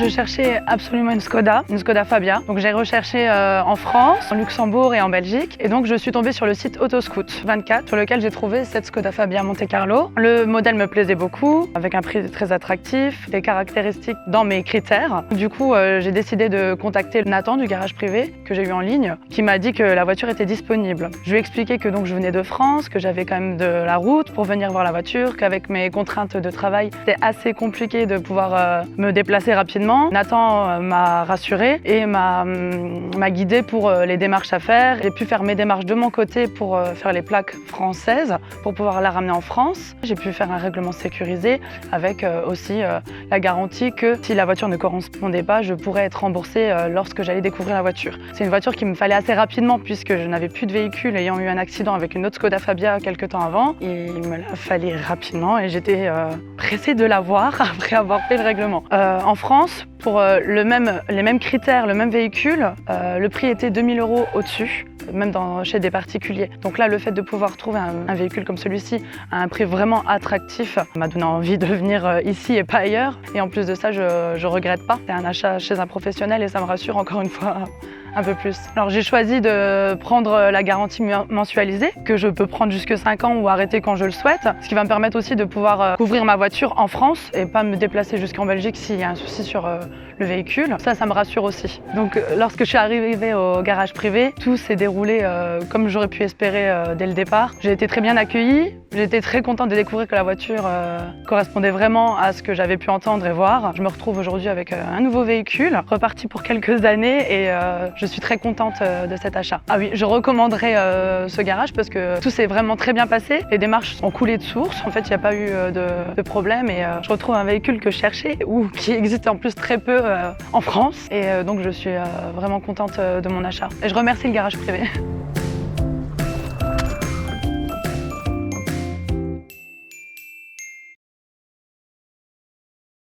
Je cherchais absolument une Skoda Fabia. Donc j'ai recherché en France, en Luxembourg et en Belgique. Et donc je suis tombée sur le site Autoscout 24 sur lequel j'ai trouvé cette Skoda Fabia Monte Carlo. Le modèle me plaisait beaucoup, avec un prix très attractif, des caractéristiques dans mes critères. Du coup, j'ai décidé de contacter Nathan du garage privé que j'ai eu en ligne, qui m'a dit que la voiture était disponible. Je lui ai expliqué que donc je venais de France, que j'avais quand même de la route pour venir voir la voiture, qu'avec mes contraintes de travail, c'était assez compliqué de pouvoir me déplacer rapidement. Nathan m'a rassurée et m'a guidée pour les démarches à faire. J'ai pu faire mes démarches de mon côté pour faire les plaques françaises, pour pouvoir la ramener en France. J'ai pu faire un règlement sécurisé avec aussi la garantie que si la voiture ne correspondait pas, je pourrais être remboursée lorsque j'allais découvrir la voiture. C'est une voiture qui me fallait assez rapidement puisque je n'avais plus de véhicule ayant eu un accident avec une autre Skoda Fabia quelques temps avant. Il me la fallait rapidement et j'étais pressée de l'avoir après avoir fait le règlement. En France, pour les mêmes critères, le même véhicule, le prix était 2000 € au-dessus, même chez des particuliers. Donc là, le fait de pouvoir trouver un véhicule comme celui-ci à un prix vraiment attractif m'a donné envie de venir ici et pas ailleurs. Et en plus de ça, je regrette pas. C'est un achat chez un professionnel et ça me rassure encore une fois un peu plus. Alors j'ai choisi de prendre la garantie mensualisée, que je peux prendre jusque 5 ans ou arrêter quand je le souhaite, ce qui va me permettre aussi de pouvoir couvrir ma voiture en France et pas me déplacer jusqu'en Belgique s'il y a un souci sur le véhicule. Ça me rassure aussi. Donc lorsque je suis arrivée au garage privé, tout s'est déroulé comme j'aurais pu espérer dès le départ. J'ai été très bien accueillie, j'étais très contente de découvrir que la voiture correspondait vraiment à ce que j'avais pu entendre et voir. Je me retrouve aujourd'hui avec un nouveau véhicule, reparti pour quelques années et je suis très contente de cet achat. Ah oui, je recommanderais ce garage parce que tout s'est vraiment très bien passé. Les démarches sont coulées de source. En fait, il n'y a pas eu de problème et je retrouve un véhicule que je cherchais ou qui existe en plus très peu en France. Et donc, je suis vraiment contente de mon achat. Et je remercie le garage privé.